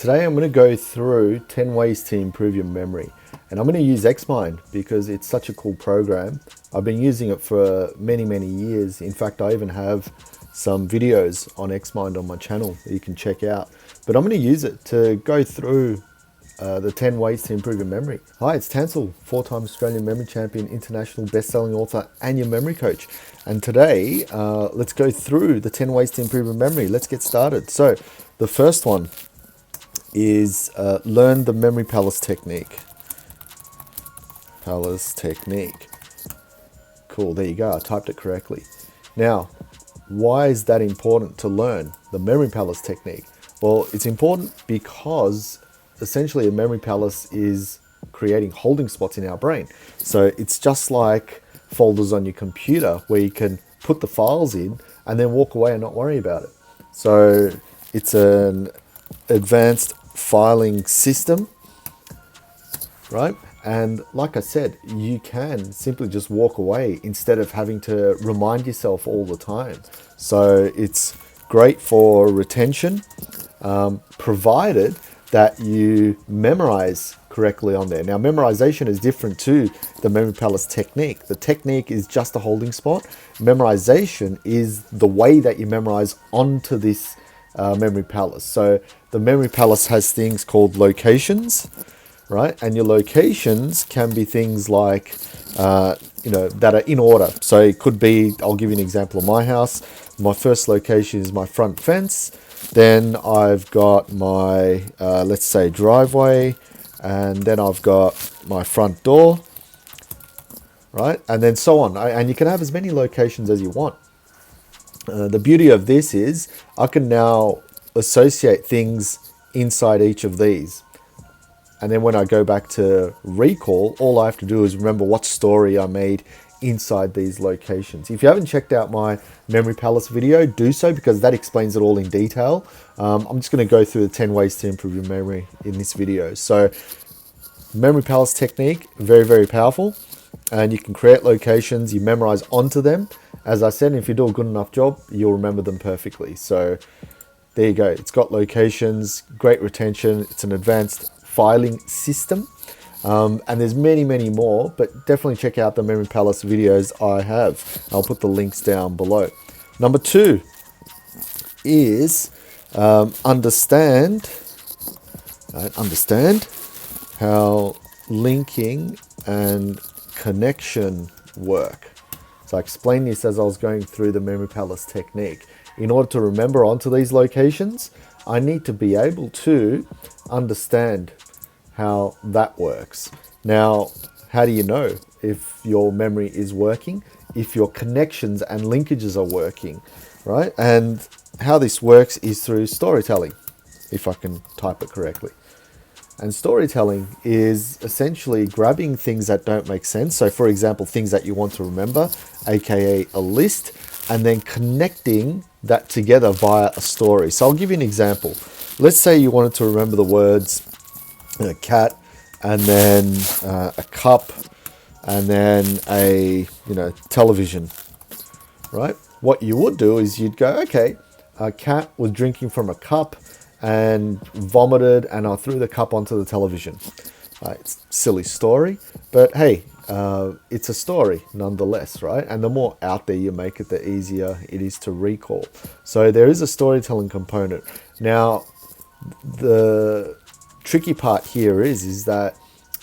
today I'm going to go through 10 ways to improve your memory. And I'm going to use Xmind because it's such a cool program. I've been using it for many years. In fact, I even have some videos on Xmind on my channel that you can check out. But I'm going to use it to go through the 10 ways to improve your memory. Hi, it's Tansel, 4-time Australian memory champion, international best-selling author, and your memory coach. And today, let's go through the 10 ways to improve your memory. Let's get started. So the first one is learn the memory palace technique. Cool, there you go. I typed it correctly. Now, why is that important to learn the memory palace technique? Well, it's important because essentially a memory palace is creating holding spots in our brain. So it's just like folders on your computer where you can put the files in and then walk away and not worry about it. So it's an advanced filing system, right? And like I said, you can simply just walk away instead of having to remind yourself all the time. So it's great for retention, provided that you memorize correctly on there. Now, memorization is different to the memory palace technique. The technique is just a holding spot. Memorization is the way that you memorize onto this memory palace. So the memory palace has things called locations, right? And your locations can be things like, that are in order. So it could be, I'll give you an example of my house. My first location is my front fence. Then I've got my, let's say, driveway. And then I've got my front door, right? And then so on. And you can have as many locations as you want. The beauty of this is I can now associate things inside each of these. And then when I go back to recall, all I have to do is remember what story I made inside these locations. If you haven't checked out my memory palace video, do so because that explains it all in detail. I'm just going to go through the 10 ways to improve your memory in this video. So memory palace technique, very powerful. And you can create locations, you memorize onto them. As I said, if you do a good enough job, you'll remember them perfectly. So there you go. It's got locations, great retention. It's an advanced filing system. And there's many more, but definitely check out the memory palace videos I have. I'll put the links down below. Number 2 is understand how linking and connection work. So I explained this as I was going through the memory palace technique. In order to remember onto these locations, I need to be able to understand how that works. Now, how do you know if your memory is working? If your connections and linkages are working, right? And how this works is through storytelling, if I can type it correctly. And storytelling is essentially grabbing things that don't make sense. So for example, things that you want to remember, aka a list, and then connecting that together via a story. So I'll give you an example. Let's say you wanted to remember the words a cat, and then a cup, and then a television, right? What you would do is you'd go, okay, a cat was drinking from a cup and vomited, and I threw the cup onto the television. It's a silly story, but hey, it's a story nonetheless, right? And the more out there you make it, the easier it is to recall. So there is a storytelling component. Now, the tricky part here is that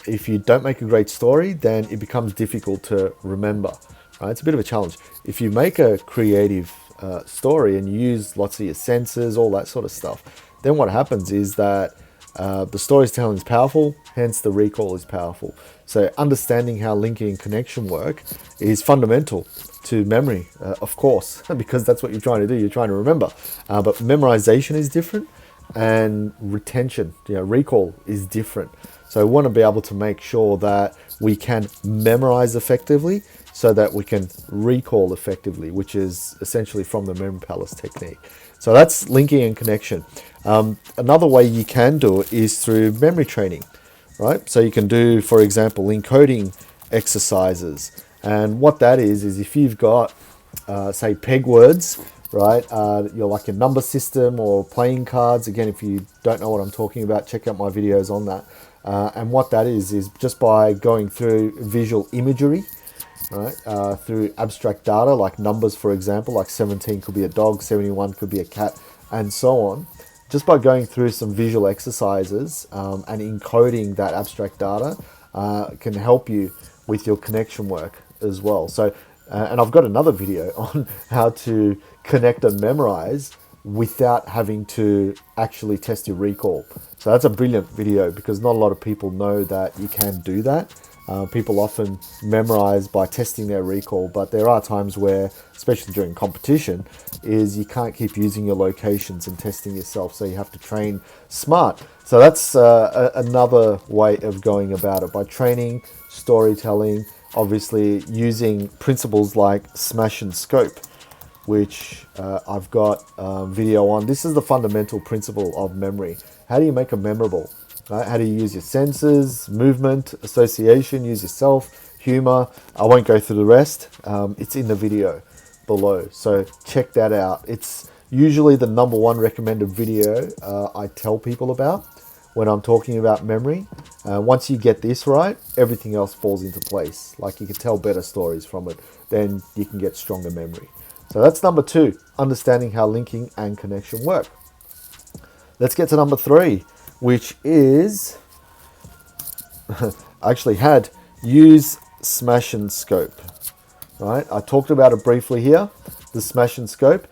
if you don't make a great story, then it becomes difficult to remember, right? It's a bit of a challenge. If you make a creative story and you use lots of your senses, all that sort of stuff, then what happens is that the storytelling is powerful, hence the recall is powerful. So understanding how linking and connection work is fundamental to memory, of course, because that's what you're trying to do. You're trying to remember. But memorization is different. And retention, recall is different. So I want to be able to make sure that we can memorize effectively so that we can recall effectively, which is essentially from the memory palace technique. So that's linking and connection. Another way you can do it is through memory training, right? So you can do, for example, encoding exercises. And what that is if you've got, say, peg words right? You're like a number system or playing cards. Again, if you don't know what I'm talking about, check out my videos on that. And what that is just by going through visual imagery, right? Through abstract data like numbers, for example, like 17 could be a dog, 71 could be a cat, and so on. Just by going through some visual exercises and encoding that abstract data can help you with your connection work as well. So, and I've got another video on how to connect and memorize without having to actually test your recall. So that's a brilliant video because not a lot of people know that you can do that. People often memorize by testing their recall, but there are times where, especially during competition, is you can't keep using your locations and testing yourself, so you have to train smart. So that's another way of going about it, by training, storytelling, obviously using principles like smash and scope, which I've got a video on. This is the fundamental principle of memory. How do you make it memorable? Right? How do you use your senses, movement, association, use yourself, humor? I won't go through the rest. It's in the video below, so check that out. It's usually the #1 recommended video I tell people about when I'm talking about memory. Once you get this right, everything else falls into place. Like, you can tell better stories from it, then you can get stronger memory. So that's #2, understanding how linking and connection work. Let's get to #3, which is, I actually had use smash and scope. Right, I talked about it briefly here, the smash and scope.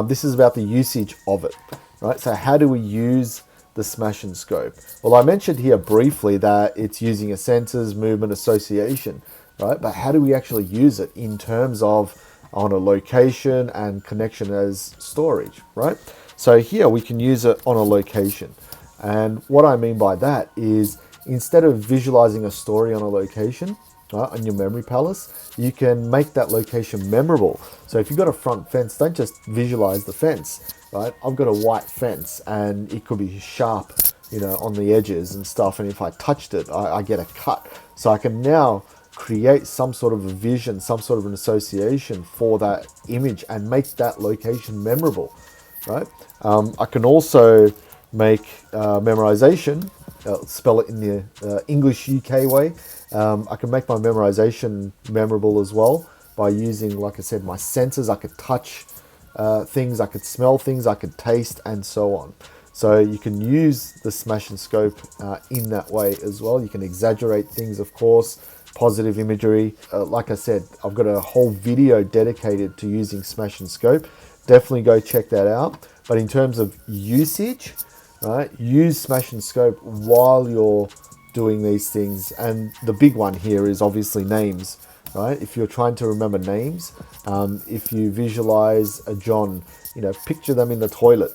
This is about the usage of it. Right, so how do we use the smash and scope? Well, I mentioned here briefly that it's using a senses, movement, association, right? But how do we actually use it in terms of on a location and connection as storage, right? So here we can use it on a location. And what I mean by that is, instead of visualizing a story on a location, right, on your memory palace, you can make that location memorable. So if you've got a front fence, don't just visualize the fence, right? I've got a white fence and it could be sharp, you know, on the edges and stuff. And if I touched it, I get a cut. So I can now create some sort of a vision, some sort of an association for that image and make that location memorable, right? I can also make memorization, spell it in the English UK way. I can make my memorization memorable as well by using, like I said, my senses. I could touch things, I could smell things, I could taste, and so on. So you can use the smash and scope in that way as well. You can exaggerate things, of course, positive imagery. Like I said, I've got a whole video dedicated to using smash and scope. Definitely go check that out. But in terms of usage, right, use smash and scope while you're doing these things. And the big one here is obviously names, right? If you're trying to remember names, if you visualize a John, you know, picture them in the toilet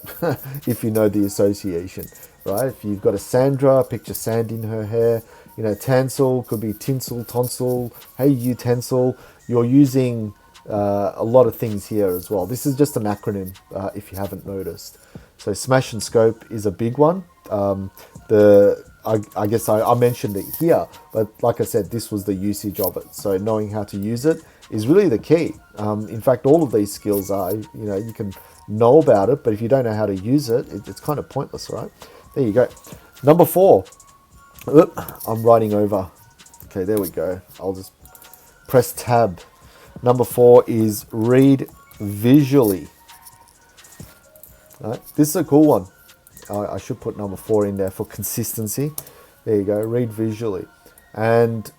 if you know the association, right? If you've got a Sandra, picture sand in her hair. You know, Tansel could be tinsel, tonsil, hey utensil. You're using a lot of things here as well. This is just an acronym if you haven't noticed. So smash and scope is a big one. I guess I mentioned it here, but like I said, this was the usage of it. So knowing how to use it is really the key. In fact, all of these skills are, you know, you can know about it, but if you don't know how to use it, it's kind of pointless, right? There you go. #4. Oop, I'm writing over. Okay, there we go. I'll just press tab. #4 is read visually. Right? This is a cool one. I should put #4 in there for consistency. There you go, read visually. And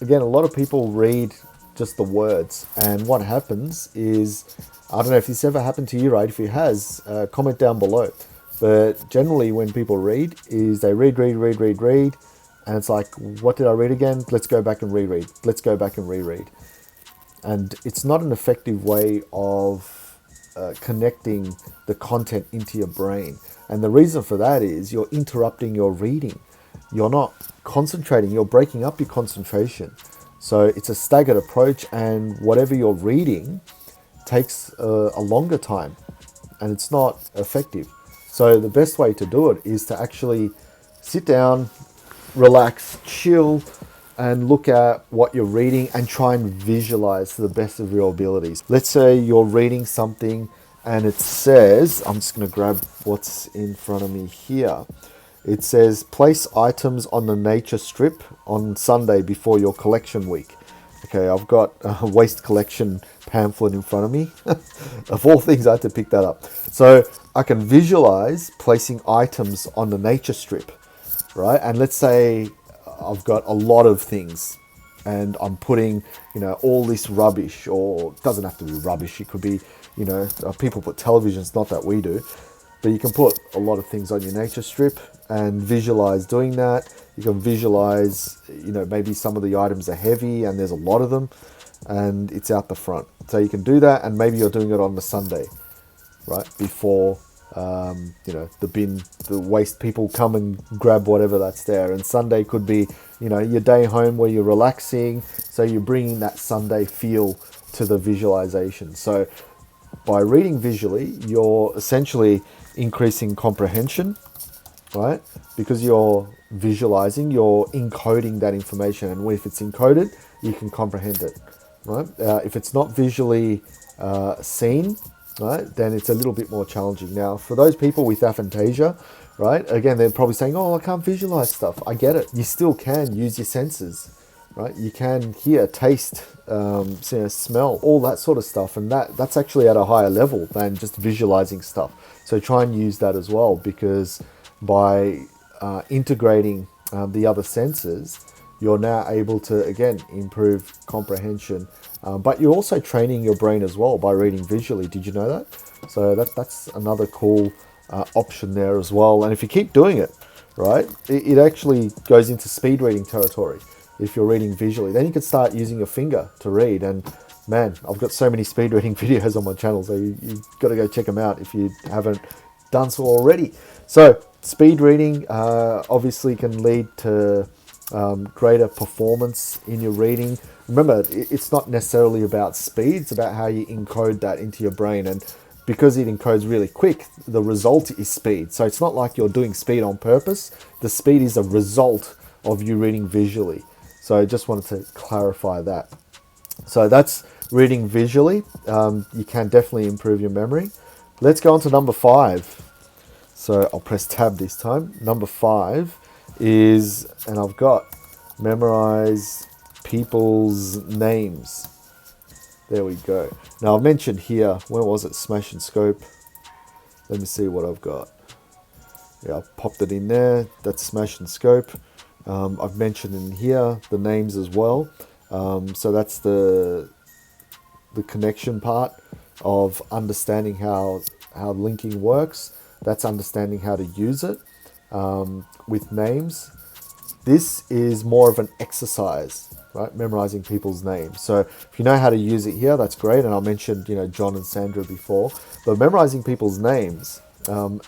again, a lot of people read just the words, and what happens is, I don't know if this ever happened to you, right? If it has, comment down below. But generally when people read, is they read, and it's like, what did I read again? Let's go back and reread. Let's go back and reread. And it's not an effective way of connecting the content into your brain. And the reason for that is you're interrupting your reading. You're not concentrating, you're breaking up your concentration. So it's a staggered approach, and whatever you're reading takes a longer time, and it's not effective. So the best way to do it is to actually sit down, relax, chill, and look at what you're reading and try and visualize to the best of your abilities. Let's say you're reading something and it says, I'm just going to grab what's in front of me here. It says, place items on the nature strip on Sunday before your collection week. Okay, I've got a waste collection pamphlet in front of me. Of all things, I had to pick that up. So I can visualize placing items on the nature strip, right? And let's say I've got a lot of things and I'm putting, all this rubbish, or it doesn't have to be rubbish. It could be, people put televisions, not that we do, but you can put a lot of things on your nature strip and visualize doing that. You can visualize, maybe some of the items are heavy and there's a lot of them and it's out the front. So you can do that, and maybe you're doing it on the Sunday, right? Before, the bin, the waste people come and grab whatever that's there. And Sunday could be, your day home where you're relaxing. So you're bringing that Sunday feel to the visualization. So by reading visually, you're essentially increasing comprehension, right? Because you're visualizing, you're encoding that information. And if it's encoded, you can comprehend it, right? If it's not visually seen, right, then it's a little bit more challenging. Now, for those people with aphantasia, right, again, they're probably saying, oh, I can't visualize stuff. I get it. You still can use your senses, right? You can hear, taste, smell, all that sort of stuff. And that's actually at a higher level than just visualizing stuff. So try and use that as well, because by integrating the other senses, you're now able to, again, improve comprehension. But you're also training your brain as well by reading visually. Did you know that? So that's another cool option there as well. And if you keep doing it, right, it actually goes into speed reading territory. If you're reading visually, then you can start using your finger to read. And man, I've got so many speed reading videos on my channel, so you've got to go check them out if you haven't done so already. So speed reading obviously can lead to greater performance in your reading. Remember, it's not necessarily about speed, it's about how you encode that into your brain. And because it encodes really quick, the result is speed. So it's not like you're doing speed on purpose. The speed is a result of you reading visually. So I just wanted to clarify that. So that's reading visually. You can definitely improve your memory. Let's go on to number 5. So I'll press tab this time. Number 5 is, and I've got memorize people's names. There we go. Now I've mentioned here, where was it? Smash and Scope. Let me see what I've got. Yeah, I've popped it in there. That's Smash and Scope. I've mentioned in here the names as well. So that's the connection part of understanding how linking works. That's understanding how to use it with names. This is more of an exercise, right? Memorizing people's names. So if you know how to use it here, that's great. And I mentioned, John and Sandra before. But memorizing people's names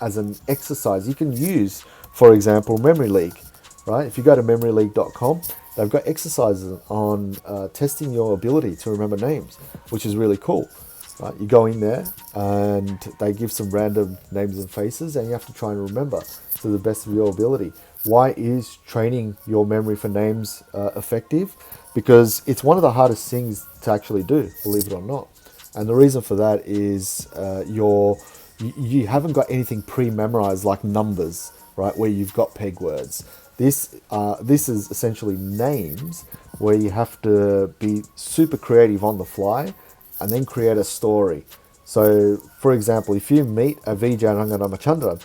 as an exercise, you can use, for example, Memory League, right? If you go to memoryleague.com, they've got exercises on testing your ability to remember names, which is really cool. Right, you go in there and they give some random names and faces, and you have to try and remember to the best of your ability. Why is training your memory for names effective? Because it's one of the hardest things to actually do, believe it or not. And the reason for that is you haven't got anything pre-memorized like numbers, right, where you've got peg words. This is essentially names where you have to be super creative on the fly and then create a story. So, for example, if you meet a Vijay Ranganamachandran,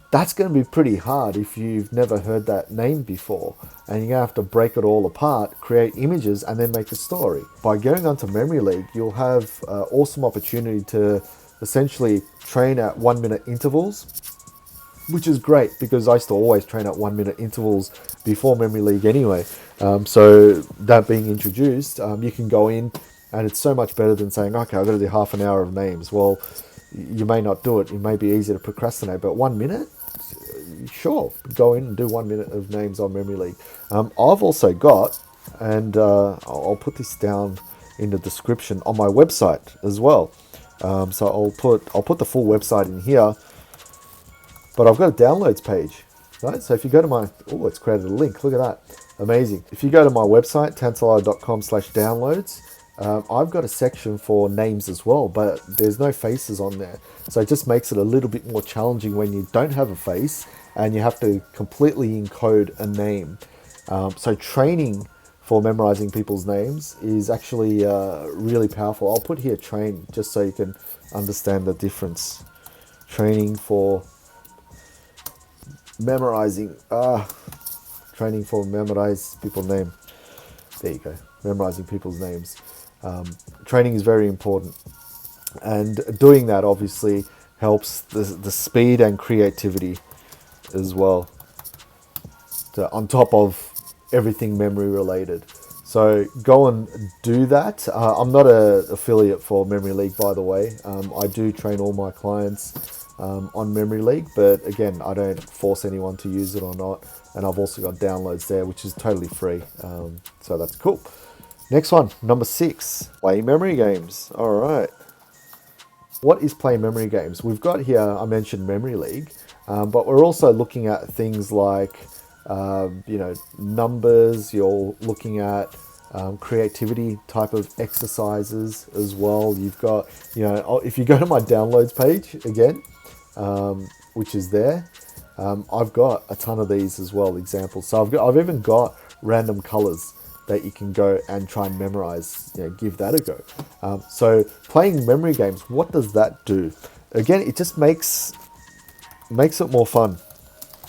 that's going to be pretty hard if you've never heard that name before. And you're going to have to break it all apart, create images, and then make a story. By going onto Memory League, you'll have awesome opportunity to essentially train at 1 minute intervals, which is great because I used to always train at 1 minute intervals before Memory League anyway. So that being introduced, you can go in, and it's so much better than saying, okay, I've got to do half an hour of names. Well, you may not do it. It may be easier to procrastinate, but 1 minute, sure, go in and do 1 minute of names on Memory League. I've also got, and I'll put this down in the description on my website as well. So I'll put the full website in here, but I've got a downloads page, right? So if you go to my, it's created a link. Look at that. Amazing. If you go to my website, tansel.com/downloads, I've got a section for names as well, but there's no faces on there. So it just makes it a little bit more challenging when you don't have a face and you have to completely encode a name. So training for memorizing people's names is actually really powerful. I'll put here train just so you can understand the difference. Training for memorizing. Training for memorize people's name. There you go. Memorizing people's names. Training is very important, and doing that obviously helps the speed and creativity as well. So on top of everything memory related. So go and do that. I'm not an affiliate for Memory League, by the way. I do train all my clients on Memory League, but again, I don't force anyone to use it or not. And I've also got downloads there, which is totally free. So that's cool. Next one, number 6, play memory games. All right. What is play memory games? We've got here, I mentioned Memory League, but we're also looking at things like, numbers. You're looking at creativity type of exercises as well. You've got, if you go to my downloads page again, which is there, I've got a ton of these as well, examples. So I've even got random colors that you can go and try and memorize, give that a go. So playing memory games, what does that do? Again, it just makes it more fun,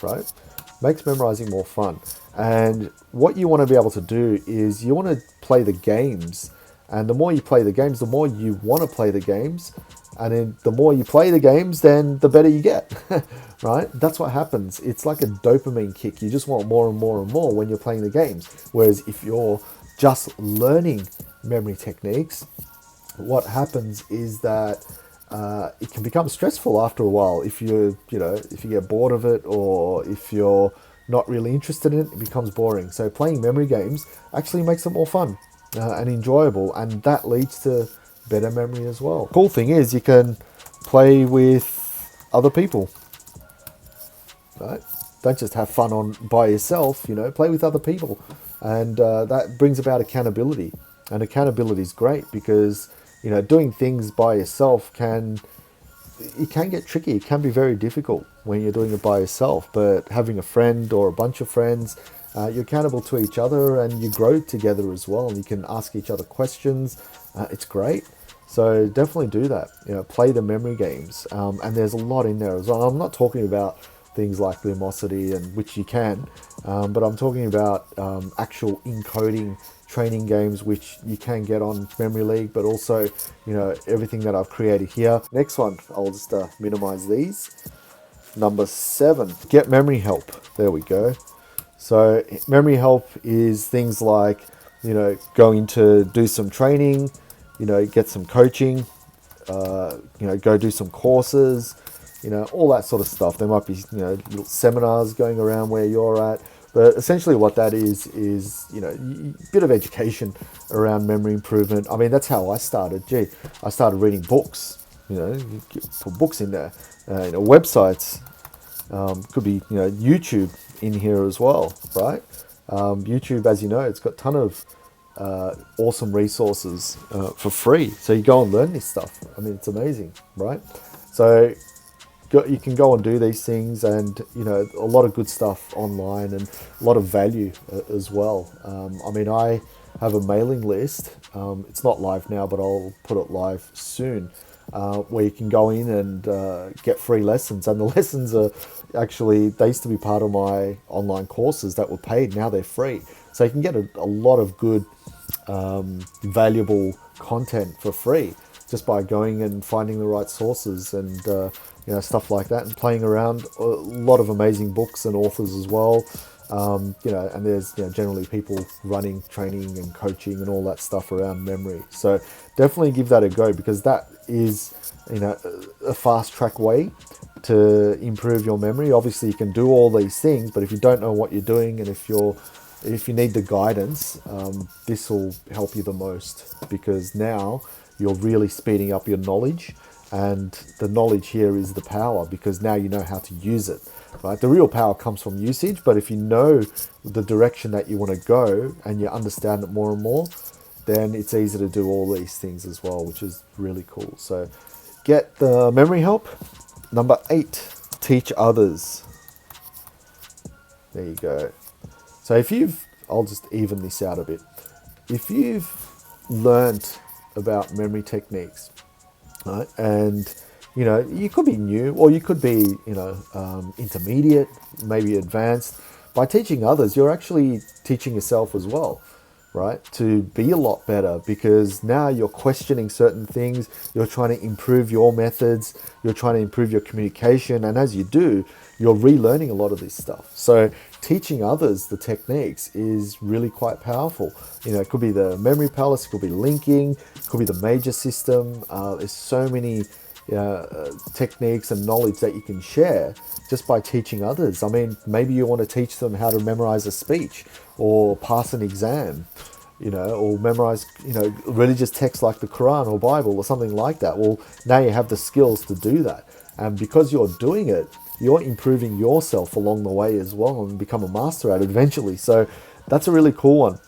right? Makes memorizing more fun. And what you want to be able to do is you want to play the games. And the more you play the games, the more you want to play the games. And then the more you play the games, then the better you get, right? That's what happens. It's like a dopamine kick. You just want more and more and more when you're playing the games. Whereas if you're just learning memory techniques, what happens is that it can become stressful after a while. If you get bored of it, or if you're not really interested in it, it becomes boring. So playing memory games actually makes it more fun and enjoyable, and that leads to better memory as well. Cool thing is you can play with other people, right? Don't just have fun by yourself, play with other people. And that brings about accountability. And accountability is great because, doing things by yourself can get tricky. It can be very difficult when you're doing it by yourself. But having a friend or a bunch of friends, you're accountable to each other and you grow together as well. And you can ask each other questions. It's great. So definitely do that. Play the memory games. And there's a lot in there as well. I'm not talking about things like Lumosity, and which you can, but I'm talking about actual encoding training games, which you can get on Memory League, but also, everything that I've created here. Next one, I'll just minimize these. Number 7, get memory help. There we go. So memory help is things like, going to do some training, get some coaching, go do some courses, all that sort of stuff. There might be, little seminars going around where you're at. But essentially what that is, a bit of education around memory improvement. I mean, that's how I started. I started reading books, you put books in there, websites, could be, YouTube in here as well, right? YouTube, as you know, it's got a ton of awesome resources for free. So you go and learn this stuff. I mean, it's amazing, right? So you can go and do these things, and a lot of good stuff online and a lot of value as well. I mean, I have a mailing list. It's not live now, but I'll put it live soon, where you can go in and get free lessons. And the lessons are actually, they used to be part of my online courses that were paid. Now they're free. So you can get a lot of good, valuable content for free just by going and finding the right sources and stuff like that, and playing around. A lot of amazing books and authors as well. And there's generally people running training and coaching and all that stuff around memory. So definitely give that a go, because that is a fast track way to improve your memory. Obviously you can do all these things, but if you don't know what you're doing, and if you need the guidance, this will help you the most, because now you're really speeding up your knowledge, And the knowledge here is the power, because now you know how to use it, right? The real power comes from usage, but if you know the direction that you want to go and you understand it more and more, then it's easy to do all these things as well, which is really cool. So get the memory help. Number 8, teach others. There you go. So if I'll just even this out a bit. If you've learned about memory techniques, right, and you could be new, or you could be intermediate, maybe advanced. By teaching others, you're actually teaching yourself as well, right, to be a lot better, because now you're questioning certain things, you're trying to improve your methods, you're trying to improve your communication, and as you do, you're relearning a lot of this stuff. So teaching others the techniques is really quite powerful. It could be the memory palace, it could be linking, it could be the major system. There's so many techniques and knowledge that you can share just by teaching others. I mean, maybe you want to teach them how to memorize a speech or pass an exam, or memorize, religious texts like the Quran or Bible or something like that. Well, now you have the skills to do that. And because you're doing it, you're improving yourself along the way as well and become a master at it eventually. So that's a really cool one,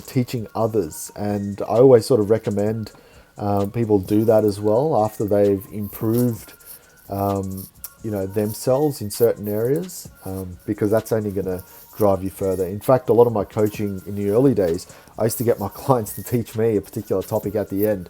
teaching others. And I always sort of recommend people do that as well after they've improved, themselves in certain areas, because that's only going to drive you further. In fact, a lot of my coaching in the early days, I used to get my clients to teach me a particular topic at the end,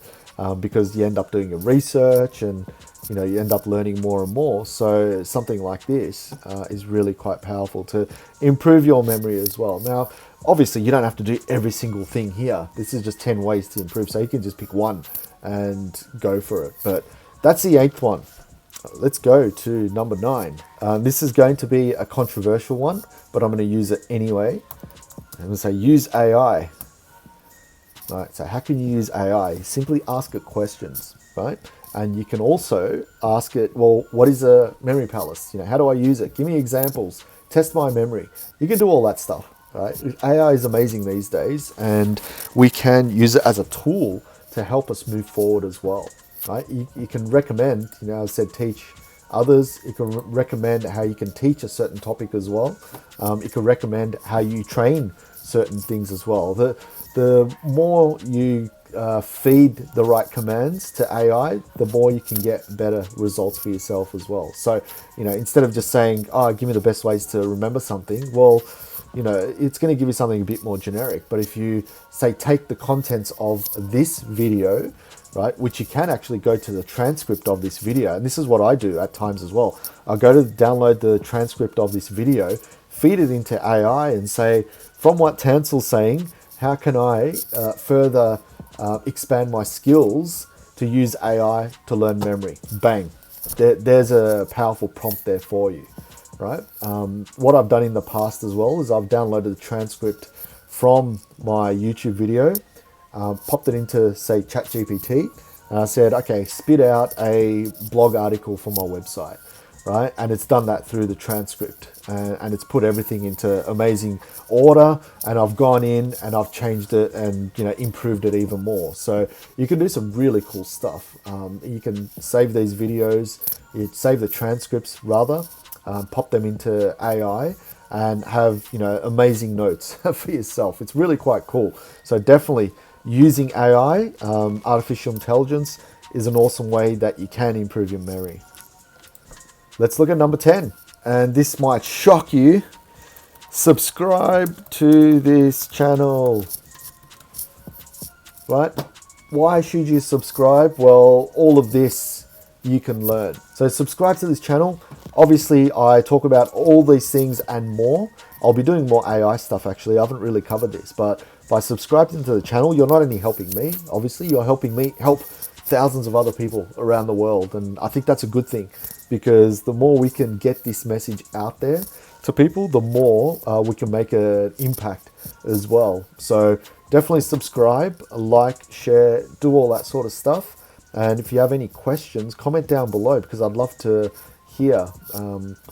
because you end up doing your research and you end up learning more and more. So something like this is really quite powerful to improve your memory as well. Now, obviously, you don't have to do every single thing here. This is just 10 ways to improve. So you can just pick one and go for it. But that's the 8th one. Let's go to number 9. This is going to be a controversial one, but I'm going to use it anyway. I'm going to say use AI. Right, so how can you use AI? Simply ask it questions, right? And you can also ask it, well, what is a memory palace? How do I use it? Give me examples. Test my memory. You can do all that stuff, right? AI is amazing these days, and we can use it as a tool to help us move forward as well, right? You can recommend, I said teach others. You can recommend how you can teach a certain topic as well. You can recommend how you train certain things as well. The more you feed the right commands to AI, the more you can get better results for yourself as well. So, instead of just saying, give me the best ways to remember something, well, it's going to give you something a bit more generic. But if you say, take the contents of this video, right, which you can actually go to the transcript of this video. And this is what I do at times as well. I'll go to download the transcript of this video, feed it into AI and say, from what Tansel's saying, how can I further expand my skills to use AI to learn memory? Bang. There's a powerful prompt there for you, right? What I've done in the past as well is I've downloaded the transcript from my YouTube video, popped it into, say, ChatGPT, and I said, okay, spit out a blog article for my website, right? And it's done that through the transcript, and it's put everything into amazing order, and I've gone in and I've changed it and improved it even more. So you can do some really cool stuff. You can save these videos, save the transcripts rather, pop them into AI and have amazing notes for yourself. It's really quite cool. So definitely using AI, artificial intelligence, is an awesome way that you can improve your memory. Let's look at number 10. And this might shock you. Subscribe to this channel. Right? Why should you subscribe? Well, all of this you can learn. So subscribe to this channel. Obviously, I talk about all these things and more. I'll be doing more AI stuff actually. I haven't really covered this, but by subscribing to the channel, you're not only helping me, obviously, you're helping me help thousands of other people around the world. And I think that's a good thing, because the more we can get this message out there to people, the more we can make an impact as well. So definitely subscribe, like, share, do all that sort of stuff. And if you have any questions, comment down below, because I'd love to hear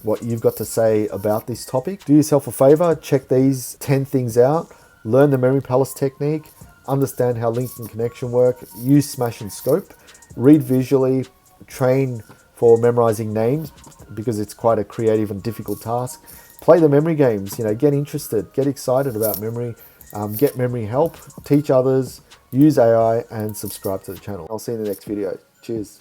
what you've got to say about this topic. Do yourself a favor, check these 10 things out, learn the memory palace technique, understand how link and connection work, use smash and scope, read visually, train for memorizing names because it's quite a creative and difficult task. Play the memory games, get interested, get excited about memory, get memory help, teach others, use AI, and subscribe to the channel. I'll see you in the next video. Cheers.